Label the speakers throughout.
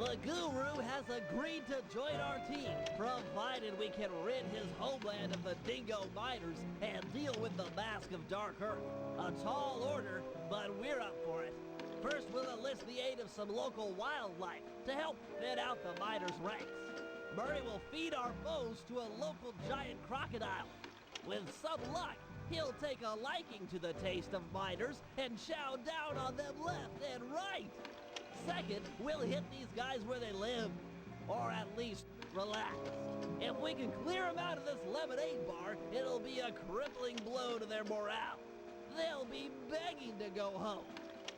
Speaker 1: The Guru has agreed to join our team, provided we can rid his homeland of the dingo miners and deal with the Mask of Dark Earth. A tall order, but we're up for it. First, we'll enlist the aid of some local wildlife to help thin out the miners' ranks. Murray will feed our foes to a local giant crocodile. With some luck, he'll take a liking to the taste of miners and chow down on them left and right. Second, we'll hit these guys where they live, or at least relax. If we can clear them out of this lemonade bar, it'll be a crippling blow to their morale. They'll be begging to go home.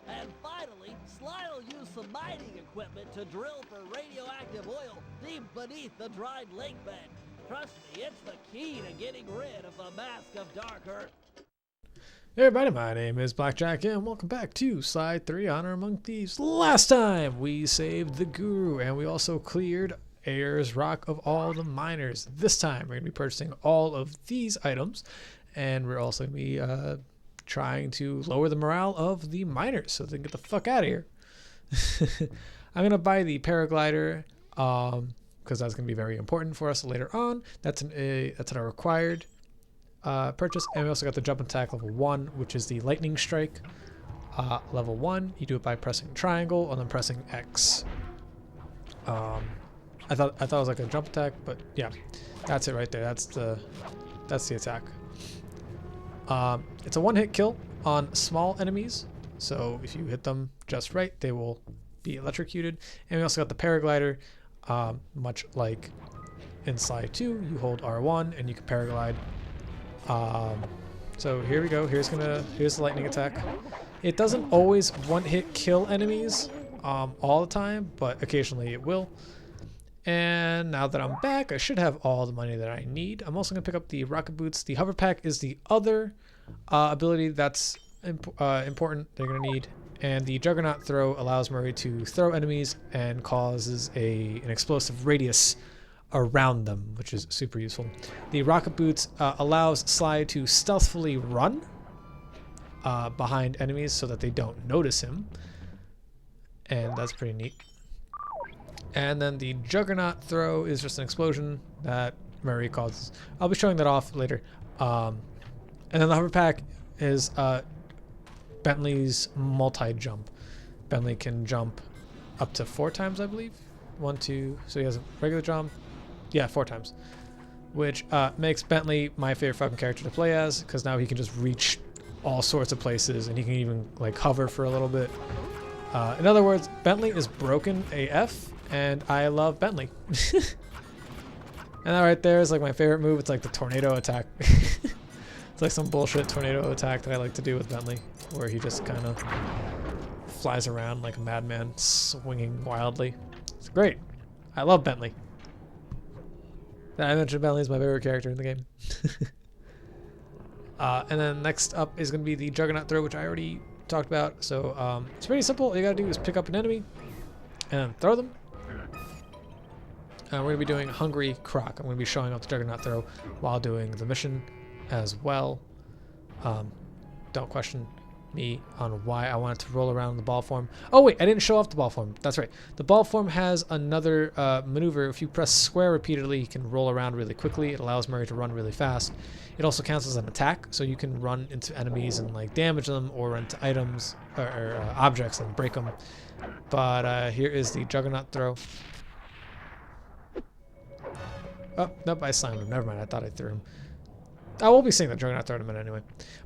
Speaker 1: And finally, Sly will use some mining equipment to drill for radioactive oil deep beneath the dried lake bed. Trust me, it's the key to getting rid of the Mask of Dark Earth.
Speaker 2: Hey everybody, my name is BlakJak and welcome back to Slide 3 Honor Among Thieves. Last time we saved the Guru and we also cleared Ayers Rock of all the miners. This time we're going to be purchasing all of these items and we're also going to be trying to lower the morale of the miners so they can get the fuck out of here. I'm going to buy the paraglider because that's going to be very important for us later on. That's a required purchase. And we also got the jump attack level 1, which is the lightning strike. Level 1, you do it by pressing triangle and then pressing X. I thought it was like a jump attack, but yeah, that's it right there. That's the attack. It's a one-hit kill on small enemies, so if you hit them just right, they will be electrocuted. And we also got the paraglider, much like in Sly 2, you hold R1 and you can paraglide. So here we go. Here's the lightning attack. It doesn't always one-hit kill enemies all the time, but occasionally it will. And now that I'm back, I should have all the money that I need. I'm also going to pick up the rocket boots. The hover pack is the other ability that's important they're going to need. And the juggernaut throw allows Murray to throw enemies and causes an explosive radius around them, which is super useful. The rocket boots allows Sly to stealthily run behind enemies so that they don't notice him. And that's pretty neat. And then the juggernaut throw is just an explosion that Murray causes. I'll be showing that off later. And then the hover pack is Bentley's multi-jump. Bentley can jump up to 4 times, I believe. 1, 2, so he has a regular jump. Yeah, 4 times. Which makes Bentley my favorite fucking character to play as, because now he can just reach all sorts of places and he can even like hover for a little bit. In other words, Bentley is broken AF. And I love Bentley. And that right there is like my favorite move. It's like the tornado attack. It's like some bullshit tornado attack that I like to do with Bentley, where he just kind of flies around like a madman, swinging wildly. It's great. I love Bentley. I mentioned Bentley is my favorite character in the game. And then next up is going to be the Juggernaut throw, which I already talked about. So it's pretty simple. All you got to do is pick up an enemy and throw them. We're going to be doing Hungry Croc. I'm going to be showing off the Juggernaut throw while doing the mission as well. Don't question me on why I wanted to roll around the ball form. Oh wait, I didn't show off the ball form. That's right. The ball form has another maneuver. If you press square repeatedly, you can roll around really quickly. It allows Murray to run really fast. It also counts as an attack, so you can run into enemies and like damage them, or run into items or objects and break them. But here is the Juggernaut throw. Oh, nope, I slammed him. Never mind, I thought I threw him. I will be seeing the Juggernaut throw in a minute anyway.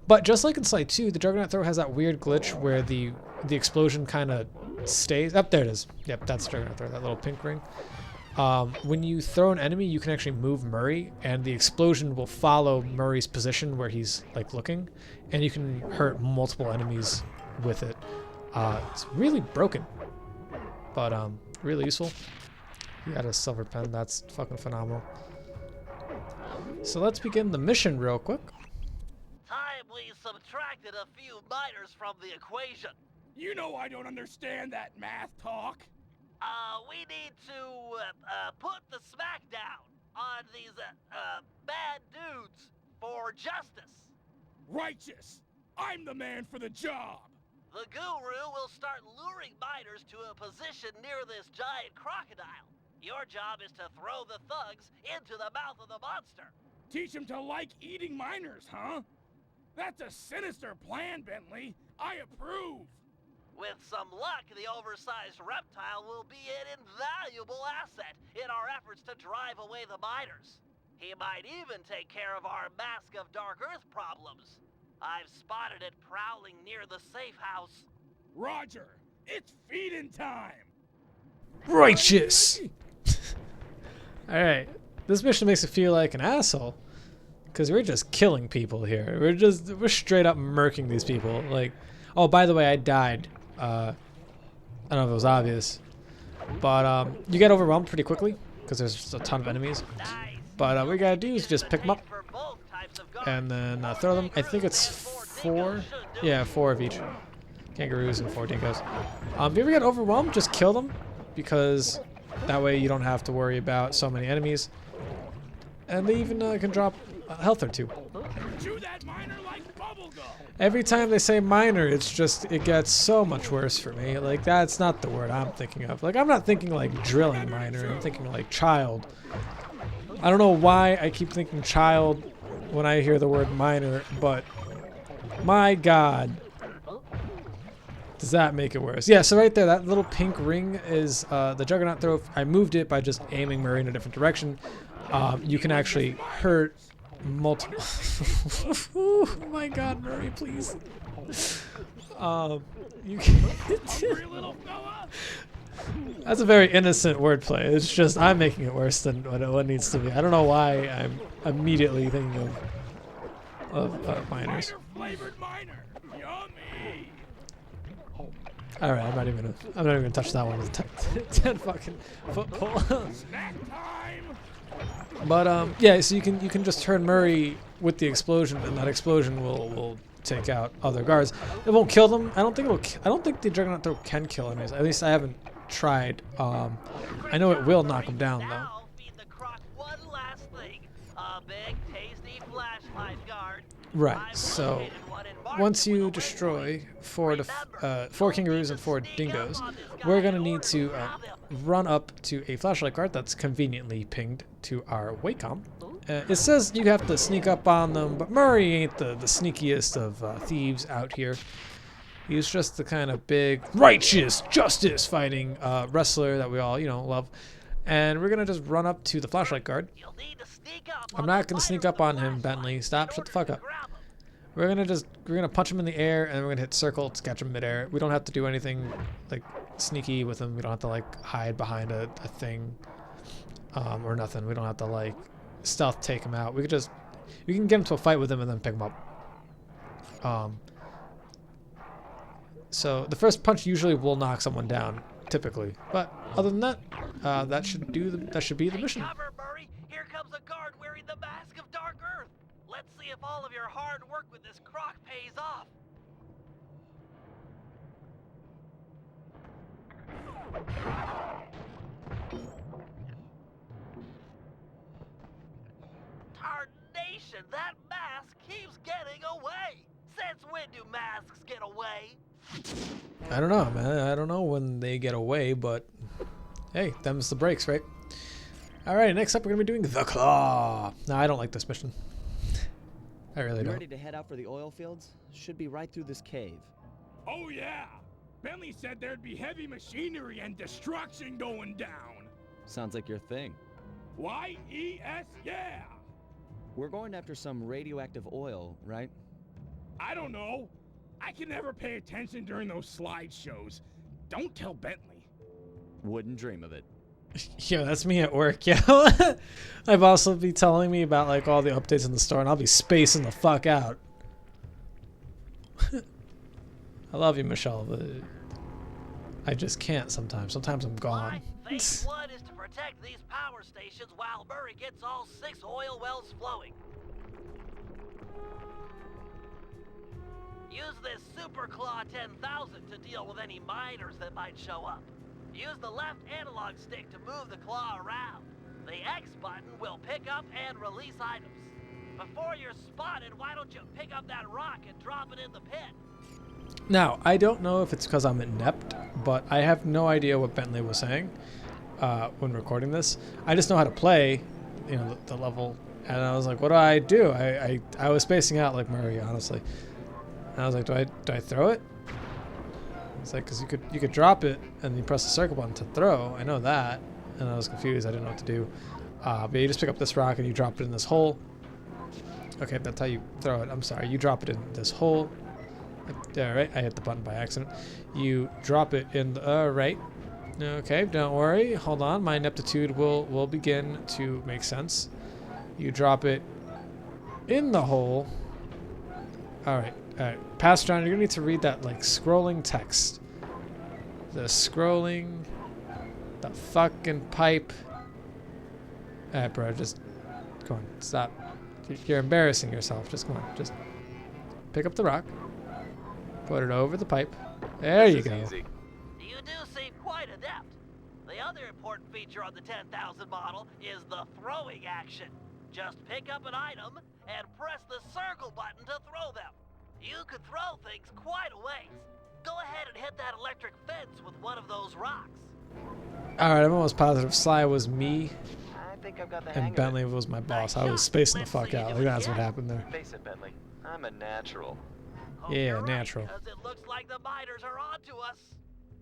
Speaker 2: But just like in Sly 2, the Juggernaut throw has that weird glitch where the explosion kind of stays. Up there it is. Yep, that's the Juggernaut throw, that little pink ring. When you throw an enemy, you can actually move Murray, and the explosion will follow Murray's position where he's like looking, and you can hurt multiple enemies with it. It's really broken, but really useful. He had a silver pen. That's fucking phenomenal. So let's begin the mission real quick.
Speaker 1: Time we subtracted a few miners from the equation.
Speaker 3: You know I don't understand that math talk.
Speaker 1: We need to put the smackdown on these bad dudes for justice.
Speaker 3: Righteous. I'm the man for the job.
Speaker 1: The guru will start luring miners to a position near this giant crocodile. Your job is to throw the thugs into the mouth of the monster.
Speaker 3: Teach him to like eating miners, huh? That's a sinister plan, Bentley. I approve.
Speaker 1: With some luck, the oversized reptile will be an invaluable asset in our efforts to drive away the miners. He might even take care of our Mask of Dark Earth problems. I've spotted it prowling near the safe house.
Speaker 3: Roger, it's feeding time.
Speaker 2: Righteous! Alright, this mission makes me feel like an asshole. Because we're just killing people here. We're straight up murking these people. Like, oh, by the way, I died. I don't know if it was obvious. But you get overwhelmed pretty quickly. Because there's just a ton of enemies. But what we gotta do is just pick them up. And then throw them. I think it's 4. Yeah, 4 of each. Kangaroos and 4 dingoes. If you ever get overwhelmed, just kill them. Because that way you don't have to worry about so many enemies. And they even can drop health or 2.
Speaker 3: Chew that miner like bubblegum.
Speaker 2: Every time they say miner, it's just, it gets so much worse for me. Like, that's not the word I'm thinking of. Like, I'm not thinking like drilling miner. I'm thinking like child. I don't know why I keep thinking child when I hear the word miner, but my God. Does that make it worse? Yeah, so right there, that little pink ring is the Juggernaut throw. I moved it by just aiming Murray in a different direction. You can actually hurt multiple... Oh my God, Murray, please. You can... That's a very innocent wordplay. It's just I'm making it worse than what it needs to be. I don't know why I'm immediately thinking of miners.
Speaker 3: Flavored miner. Yummy.
Speaker 2: All right, I'm not even gonna touch that one with a 10 fucking foot pole.
Speaker 3: Snack time.
Speaker 2: But yeah, so you can just turn Murray with the explosion, and that explosion will take out other guards. It won't kill them. I don't think the Juggernaut throw can kill enemies. At least I haven't tried. I know it will knock them down though. Right. So once you destroy 4 kangaroos and 4 dingoes, we're gonna need to run up to a flashlight guard that's conveniently pinged to our Wacom. It says you have to sneak up on them, but Murray ain't the sneakiest of thieves out here. He's just the kind of big, righteous, justice fighting wrestler that we all, love. And we're gonna just run up to the flashlight guard. I'm not gonna sneak up on him, Bentley. Stop, shut the fuck up. We're gonna punch him in the air, and then we're gonna hit circle to catch him midair. We don't have to do anything like sneaky with him. We don't have to like hide behind a thing or nothing. We don't have to like stealth take him out. We can get him to a fight with him and then pick him up. So the first punch usually will knock someone down, typically. But other than that, that should be the mission.
Speaker 1: Cover, Murray. Here comes a guard wearing the Mask of Dark Earth. Let's see if all of your hard work with this croc pays off. Tarnation, that mask keeps getting away. Since when do masks get away?
Speaker 2: I don't know, man. I don't know when they get away, but hey, them's the breaks, right? All right, next up we're gonna be doing the Claw. No, I don't like this mission. I really don't.
Speaker 4: Ready to head out for the oil fields? Should be right through this cave.
Speaker 3: Oh yeah. Bentley said there'd be heavy machinery and destruction going down.
Speaker 4: Sounds like your thing.
Speaker 3: Y-E-S, yeah.
Speaker 4: We're going after some radioactive oil, right?
Speaker 3: I don't know. I can never pay attention during those slideshows. Don't tell Bentley.
Speaker 4: Wouldn't dream of it.
Speaker 2: Yo, that's me at work, yo. I've also be telling me about like all the updates in the store, and I'll be spacing the fuck out. I love you, Michelle, but I just can't sometimes. Sometimes I'm gone.
Speaker 1: Phase 1 is to protect these power stations while Murray gets all 6 oil wells flowing. Use this Super Claw 10,000 to deal with any miners that might show up. Use the left analog stick to move the claw around. The X button will pick up and release items. Before you're spotted, why don't you pick up that rock and drop it in the pit?
Speaker 2: Now, I don't know if it's because I'm inept, but I have no idea what Bentley was saying when recording this. I just know how to play, you know, the level, and I was like, what do? I was spacing out like Murray, honestly. And I was like, do I throw it? It's like, because you could drop it and you press the circle button to throw. I know that, and I was confused. I didn't know what to do. But you just pick up this rock and you drop it in this hole. Okay, that's how you throw it. I'm sorry. You drop it in this hole. Yeah, right. I hit the button by accident. You drop it in the right. Okay, don't worry. Hold on. My ineptitude will begin to make sense. You drop it in the hole. All right. All right. Pass John. You're gonna need to read that like scrolling text. The scrolling. The fucking pipe. Alright, bro. Just go on. Stop. You're embarrassing yourself. Just come on. Just pick up the rock. Put it over the pipe. There you go.
Speaker 1: You do seem quite adept. The other important feature on the 10,000 model is the throwing action. Just pick up an item and press the circle button to throw them. You could throw things quite a ways. Go ahead and hit that electric fence with one of those rocks.
Speaker 2: Alright, I'm almost positive Sly was me
Speaker 5: I think I've got the hang
Speaker 2: and Bentley was my boss. I was spacing the fuck out. Like, that's what happened there.
Speaker 5: Face it, Bentley. I'm a natural.
Speaker 1: Oh,
Speaker 2: Yeah,
Speaker 1: you're right,
Speaker 2: natural.
Speaker 1: 'cause it looks like the miners are onto us.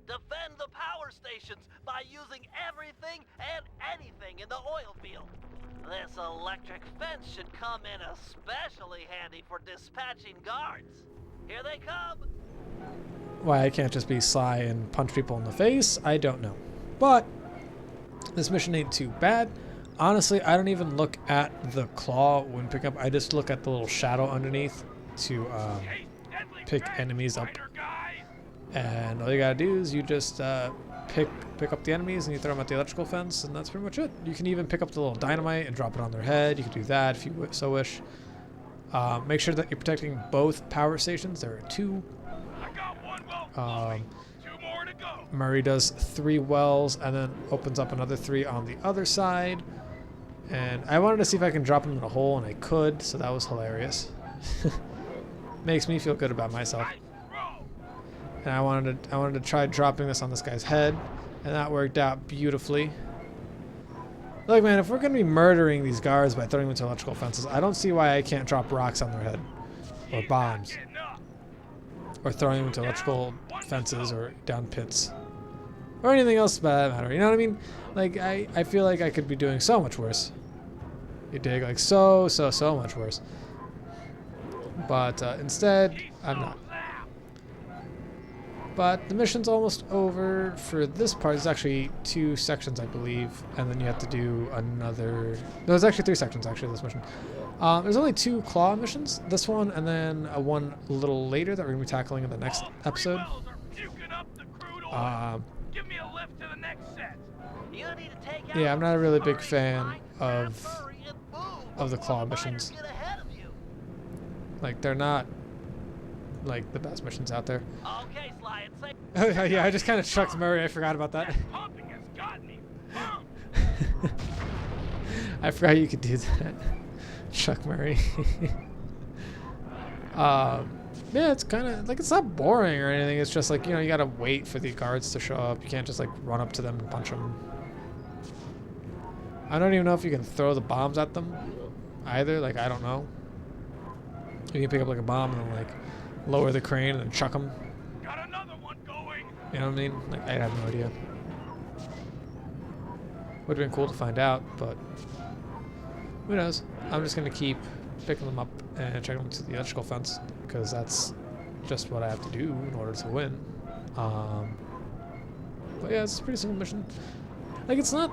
Speaker 1: Defend the power stations by using everything and anything in the oil field. This electric fence should come in especially handy for dispatching guards. Here they come.
Speaker 2: Why I can't just be Sly and punch people in the face, I don't know. But this mission ain't too bad. Honestly, I don't even look at the claw when picking up. I just look at the little shadow underneath to pick enemies up. And all you gotta do is you just pick up the enemies and you throw them at the electrical fence, and that's pretty much it. You can even pick up the little dynamite and drop it on their head. You can do that if you so wish. Make sure that you're protecting both power stations. There are two. Murray does 3 wells and then opens up another 3 on the other side. And I wanted to see if I can drop him in a hole, and I could, so that was hilarious. Makes me feel good about myself. And I wanted to try dropping this on this guy's head, and that worked out beautifully. Look, man, if we're gonna be murdering these guards by throwing them into electrical fences, I don't see why I can't drop rocks on their head, or bombs, or throwing them into electrical fences or down pits, or anything else for that matter. You know what I mean? Like, I feel like I could be doing so much worse. You dig? Like, so much worse. But instead, I'm not. But the mission's almost over for this part. There's actually 2 sections, I believe, and then you have to do another. No, there's actually 3 sections actually this mission. There's only 2 claw missions. This one, and then one a little later that we're gonna be tackling in the next episode. Yeah, I'm not a really big fan of the claw missions. Like, they're not like the best missions out there.
Speaker 1: Okay, Sly, it's safe.
Speaker 2: Oh yeah, I just kind of chucked Murray. I forgot about that. I forgot you could do that. Chuck Murray. Yeah, it's kind of like, it's not boring or anything. It's just like, you know, you gotta wait for the guards to show up. You can't just like run up to them and punch them. I don't even know if you can throw the bombs at them either. Like, I don't know. You can pick up like a bomb and then like lower the crane and then chuck them.
Speaker 3: Got another one going.
Speaker 2: You know what I mean? Like, I have no idea. Would have been cool to find out, but who knows? I'm just gonna keep picking them up and checking them to the electrical fence, because that's just what I have to do in order to win. But yeah, it's a pretty simple mission. Like, it's not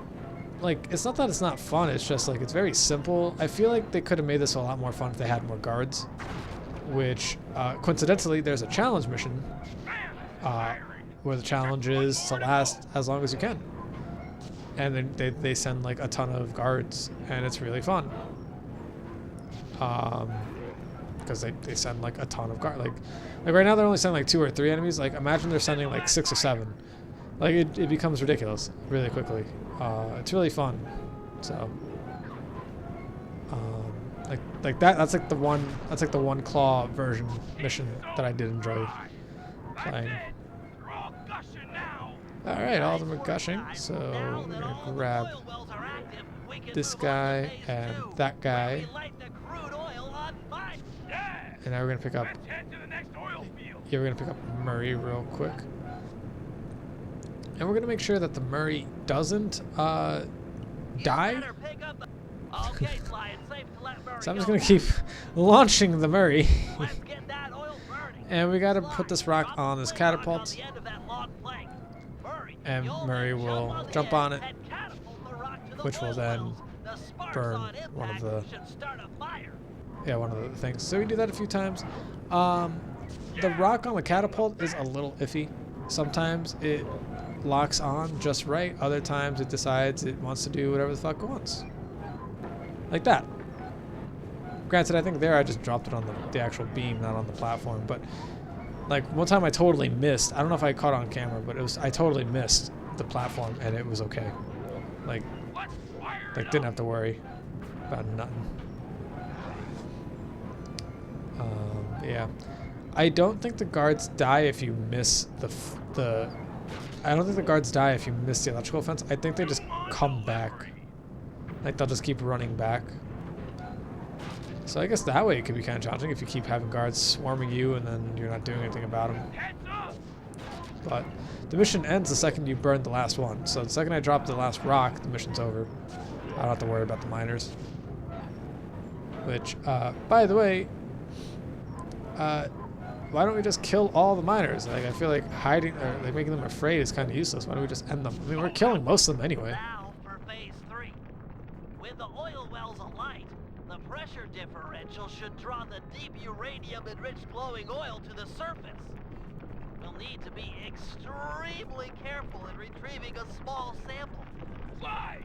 Speaker 2: that it's not fun, it's just like, it's very simple. I feel like they could have made this a lot more fun if they had more guards, which coincidentally there's a challenge mission where the challenge is to last as long as you can, and then they send like a ton of guards, and it's really fun. Because they send like a ton of guards. Like right now they're only sending like 2 or 3 enemies. Like, imagine they're sending like 6 or 7. Like, it becomes ridiculous really quickly. It's really fun. So like that's like the one claw version mission that I did enjoy. Fine.
Speaker 3: They're all gushing now.
Speaker 2: Alright, all of them are gushing, so
Speaker 1: Now
Speaker 2: we're
Speaker 1: that
Speaker 2: gonna
Speaker 1: all the
Speaker 2: grab
Speaker 1: oil wells are active, we can
Speaker 2: this
Speaker 1: move on to
Speaker 2: guy
Speaker 1: phase
Speaker 2: and
Speaker 1: 2,
Speaker 2: that guy.
Speaker 1: where we light the crude oil on fire.
Speaker 3: Yeah.
Speaker 2: And now we're gonna pick up,
Speaker 3: Let's head to the next oil field.
Speaker 2: yeah, we're gonna pick up Murray real quick. And we're gonna make sure that the Murray doesn't die.
Speaker 1: Better pick up the... Okay, Sly, it's safe to let Murray
Speaker 2: So I'm just
Speaker 1: go
Speaker 2: gonna
Speaker 1: now.
Speaker 2: keep launching the Murray.
Speaker 1: Let's get that oil burning.
Speaker 2: And we gotta
Speaker 1: Sly,
Speaker 2: put this rock
Speaker 1: drop
Speaker 2: on
Speaker 1: the
Speaker 2: this
Speaker 1: flint rock on
Speaker 2: catapult.
Speaker 1: the end of that long plank. Murray,
Speaker 2: And
Speaker 1: you'll
Speaker 2: Murray
Speaker 1: then
Speaker 2: will
Speaker 1: the
Speaker 2: jump
Speaker 1: end
Speaker 2: on it,
Speaker 1: and catapult the rock to the
Speaker 2: which will
Speaker 1: oil
Speaker 2: then
Speaker 1: wells. The sparks
Speaker 2: burn
Speaker 1: on
Speaker 2: one of
Speaker 1: impact
Speaker 2: the-
Speaker 1: should start a fire.
Speaker 2: Yeah, one of the things. So we do that a few times. The rock on the catapult is a little iffy. Sometimes it locks on just right. Other times it decides it wants to do whatever the fuck it wants. Like that. Granted, I think there I just dropped it on the actual beam, not on the platform. But like one time I totally missed. I don't know if I caught it on camera, but I totally missed the platform and it was okay. Like
Speaker 3: Let's fire it
Speaker 2: didn't
Speaker 3: up.
Speaker 2: have to worry about nothing. Yeah, I don't think the guards die if you miss the. I don't think the guards die if you miss the electrical fence. I think they just come back. Like they'll just keep running back. So I guess that way it could be kind of challenging if you keep having guards swarming you and then you're not doing anything about them.
Speaker 3: Heads up.
Speaker 2: But the mission ends the second you burn the last one. So the second I drop the last rock, the mission's over. I don't have to worry about the miners. Which, by the way, why don't we just kill all the miners? Like, I feel like hiding or like making them afraid is kind of useless. Why don't we just end them? I mean, we're killing most of them anyway.
Speaker 1: Now for phase 3. With the oil wells alight, the pressure differential should draw the deep uranium-enriched glowing oil to the surface. We'll need to be extremely careful in retrieving a small sample.
Speaker 3: Fly,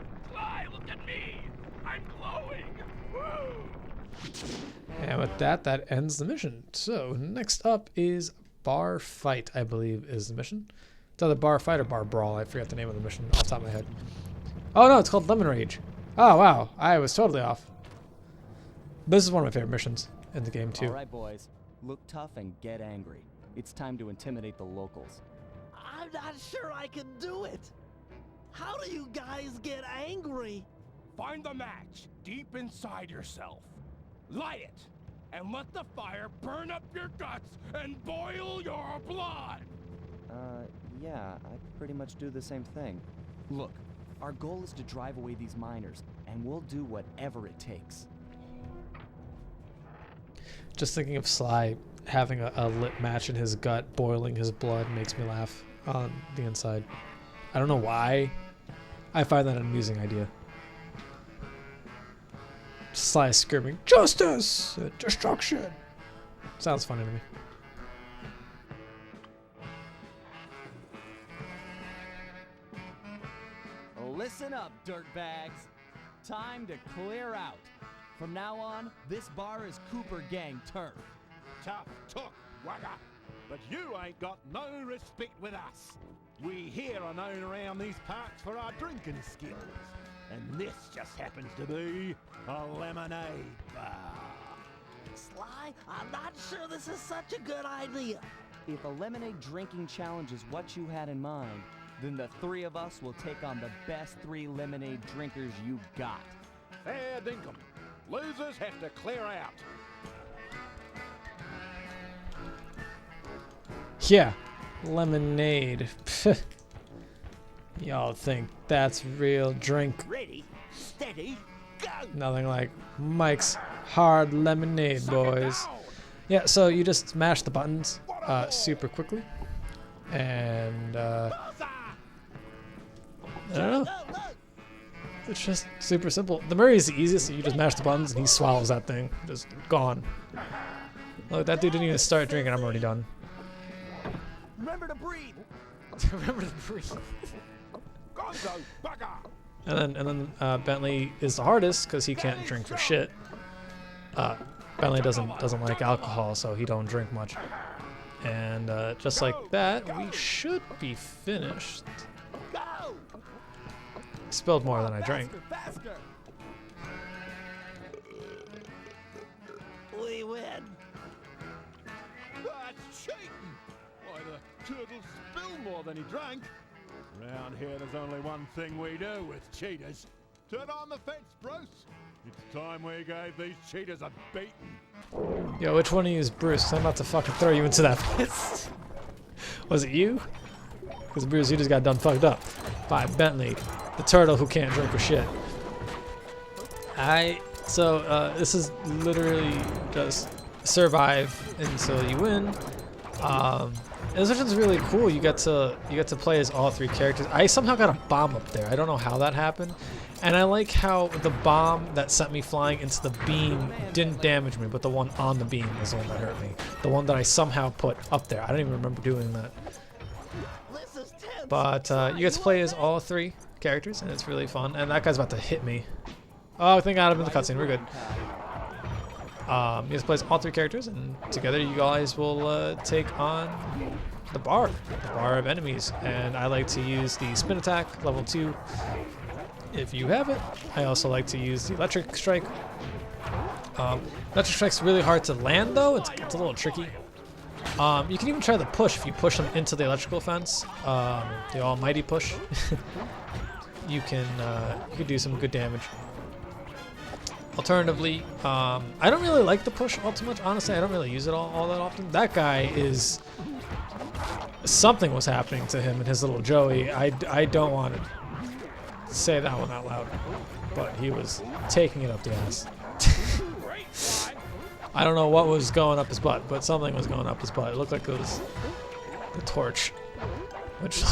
Speaker 3: look at me. I'm glowing. Woo.
Speaker 2: And with that, that ends the mission. So next up is bar fight, I believe is the mission. It's either bar fight or bar brawl. I forgot the name of the mission off the top of my head. Oh no, it's called Lemon Rage. Oh wow, I was totally off. This is one of my favorite missions in the game too.
Speaker 4: All right, boys. Look tough and get angry. It's time to intimidate the locals.
Speaker 1: I'm not sure I can do it. How do you guys get angry?
Speaker 3: Find the match deep inside yourself. Light it, and let the fire burn up your guts and boil your blood.
Speaker 4: Yeah, I pretty much do the same thing. Look, our goal is to drive away these miners, and we'll do whatever it takes.
Speaker 2: Just thinking of Sly having a lit match in his gut, boiling his blood, makes me laugh on the inside. I don't know why. I find that an amusing idea. Sly screaming, "Justice! Destruction!" Sounds funny to me.
Speaker 4: Listen up, dirtbags. Time to clear out. From now on, this bar is Cooper Gang turf.
Speaker 6: Tough talk, wagger. But you ain't got no respect with us. We here are known around these parts for our drinking skills. And this just happens to be a lemonade bar.
Speaker 1: Sly, I'm not sure this is such a good idea.
Speaker 4: If a lemonade drinking challenge is what you had in mind, then the three of us will take on the best 3 lemonade drinkers you got.
Speaker 6: Fair dinkum. Losers have to clear out.
Speaker 2: Yeah, lemonade. Y'all think that's real drink?
Speaker 6: Ready, steady, go!
Speaker 2: Nothing like Mike's hard lemonade, boys. Yeah, so you just smash the buttons super quickly, and I don't know. It's just super simple. The Murray is the easiest. So you just mash the buttons and he swallows that thing, just gone. Look, that dude didn't even start drinking. I'm already done.
Speaker 1: Remember to breathe.
Speaker 2: Remember to breathe.
Speaker 6: Gonzo, bugger!
Speaker 2: And then Bentley is the hardest because he can't drink for shit. Bentley doesn't like alcohol, so he don't drink much. And just like that, we should be finished.
Speaker 1: Go!
Speaker 2: Spilled more than I drank.
Speaker 1: Faster! We win.
Speaker 6: That's cheating! Why the Turtle spilled more than he drank. Round here, there's only one thing we do with cheaters. Turn on the fence, Bruce. It's time we gave these cheaters a beating.
Speaker 2: Yo, which one of you is Bruce? I'm about to fucking throw you into that fist. Was it you? Because Bruce, you just got done fucked up by Bentley, the turtle who can't drink or shit. This is literally just survive until you win. This mission's really cool. You get to play as all three characters. I somehow got a bomb up there. I don't know how that happened. And I like how the bomb that sent me flying into the beam didn't damage me, but the one on the beam is the one that hurt me. The one that I somehow put up there. I don't even remember doing that. But you get to play as all three characters, and it's really fun. And that guy's about to hit me. Oh, thank God I'm in the cutscene. We're good. You get to play as all three characters, and together you guys will take on the bar of enemies. And I like to use the spin attack, level 2. If you have it. I also like to use the electric strike. Electric strike's really hard to land though. It's a little tricky. You can even try the push if you push them into the electrical fence. The almighty push. you can do some good damage. Alternatively, I don't really like the push all too much. Honestly, I don't really use it all that often. That guy is... Something was happening to him and his little Joey. I don't want to say that one out loud, but he was taking it up the ass. I don't know what was going up his butt, but something was going up his butt. It looked like it was the torch, which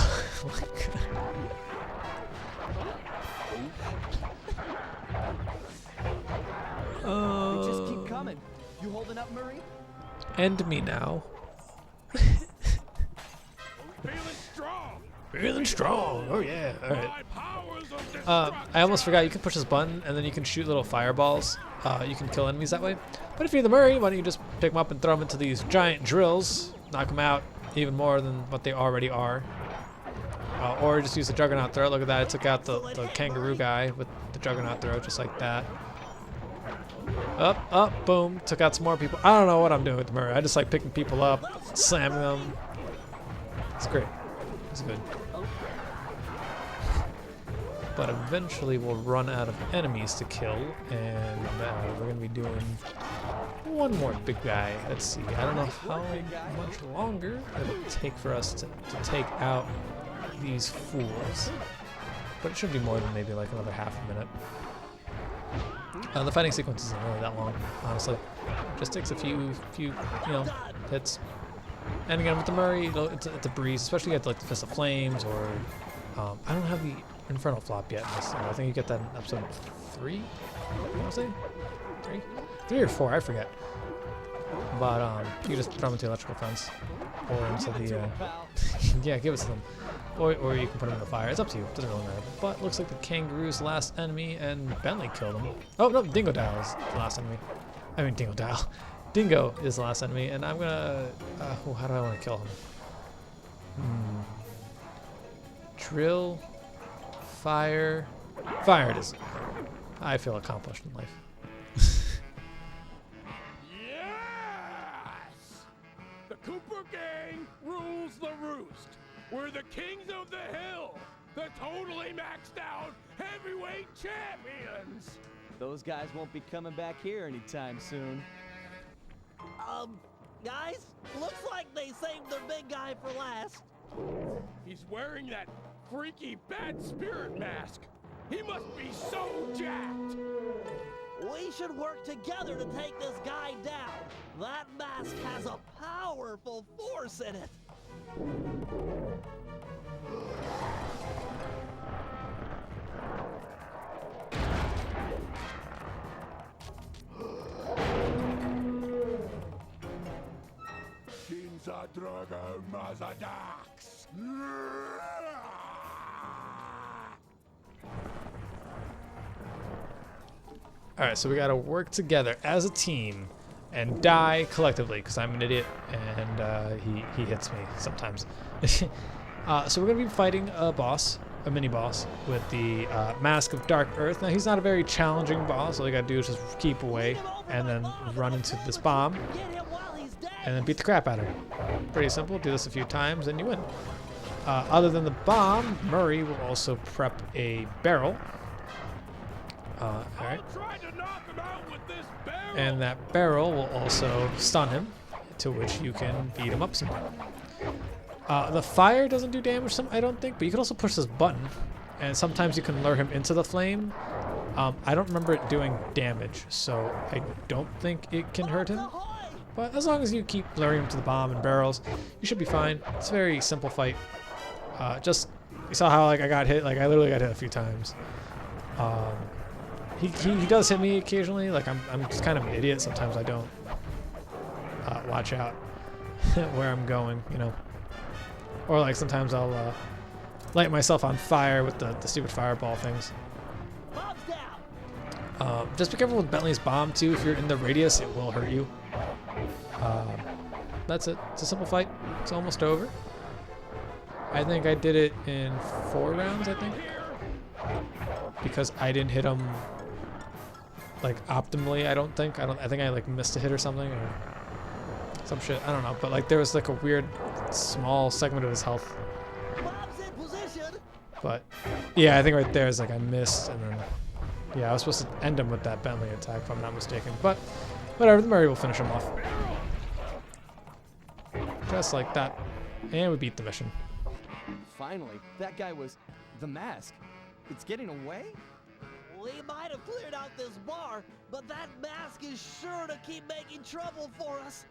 Speaker 4: They just keep coming. You holding up, Murray?
Speaker 2: End me now.
Speaker 3: Feeling strong.
Speaker 2: Feeling strong. Oh yeah. All right. I almost forgot. You can push this button, and then you can shoot little fireballs. You can kill enemies that way. But if you're the Murray, why don't you just pick them up and throw them into these giant drills, knock them out even more than what they already are. Or just use the Juggernaut throw. Look at that. It took out the kangaroo guy with the Juggernaut throw, just like that. Up, boom. Took out some more people. I don't know what I'm doing with the Murray. I just like picking people up, slamming them. It's great. It's good. But eventually we'll run out of enemies to kill, and we're going to be doing one more big guy. Let's see. I don't know how much longer it'll take for us to take out these fools, but it should be more than maybe like another half a minute. The fighting sequence isn't really that long, honestly. Just takes a few hits. And again, with the Murray, it's a breeze, especially at like the Fist of Flames, or I don't have the Infernal flop yet in this. I think you get that in episode 3. What was it? 3 or 4, I forget. But you just throw them into the electrical fence, or into the yeah, give it to them, or you can put them in the fire. It's up to you. It doesn't really matter. But looks like the kangaroo's last enemy, and Bentley killed him. Oh no, Dingo Dial is the last enemy. I mean Dingo Dial. Dingo is the last enemy, and I'm gonna. How do I want to kill him? Drill, fire it is. I feel accomplished in life.
Speaker 3: Yes! The Cooper Gang rules the roost. We're the kings of the hill, the totally maxed out heavyweight champions.
Speaker 4: Those guys won't be coming back here anytime soon.
Speaker 1: Guys, looks like they saved their big guy for last.
Speaker 3: He's wearing that freaky bad spirit mask. He must be so jacked.
Speaker 1: We should work together to take this guy down. That mask has a powerful force in it.
Speaker 3: Drago Mazadax.
Speaker 2: Alright, so we gotta work together as a team and die collectively, because I'm an idiot and he hits me sometimes. So we're gonna be fighting a boss, a mini boss, with the Mask of Dark Earth. Now he's not a very challenging boss. All you gotta do is just keep away and then run into this bomb.
Speaker 1: Get him while he's down.
Speaker 2: and then beat the crap out of him. Pretty simple. Do this a few times and you win. Other than the bomb, Murray will also prep a barrel. Alright. And that barrel will also stun him, to which you can beat him up some more. The fire doesn't do damage, I don't think, but you can also push this button, and sometimes you can lure him into the flame. I don't remember it doing damage, so I don't think it can hurt him. But as long as you keep luring him to the bomb and barrels, you should be fine. It's a very simple fight. You saw how like I got hit, like I literally got hit a few times. He does hit me occasionally, like I'm just kind of an idiot. Sometimes I don't watch out where I'm going, you know. Or like sometimes I'll light myself on fire with the stupid fireball things. Just be careful with Bentley's bomb too. If you're in the radius, it will hurt you. That's it. It's a simple fight. It's almost over. I think I did it in 4 rounds, I think. Because I didn't hit him like optimally, I think I like missed a hit or something or some shit. I don't know. But like there was like a weird small segment of his health. But yeah, I think right there is like I missed and then yeah, I was supposed to end him with that Bentley attack if I'm not mistaken. But whatever, the Murray will finish him off. Just like that. And we beat the mission.
Speaker 4: Finally, that guy was the mask. It's getting away?
Speaker 1: We might have cleared out this bar, but that mask is sure to keep making trouble for us.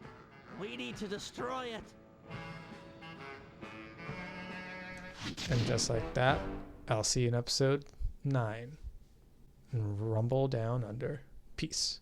Speaker 1: We need to destroy it.
Speaker 2: And just like that, I'll see you in episode 9. Rumble Down Under. Peace.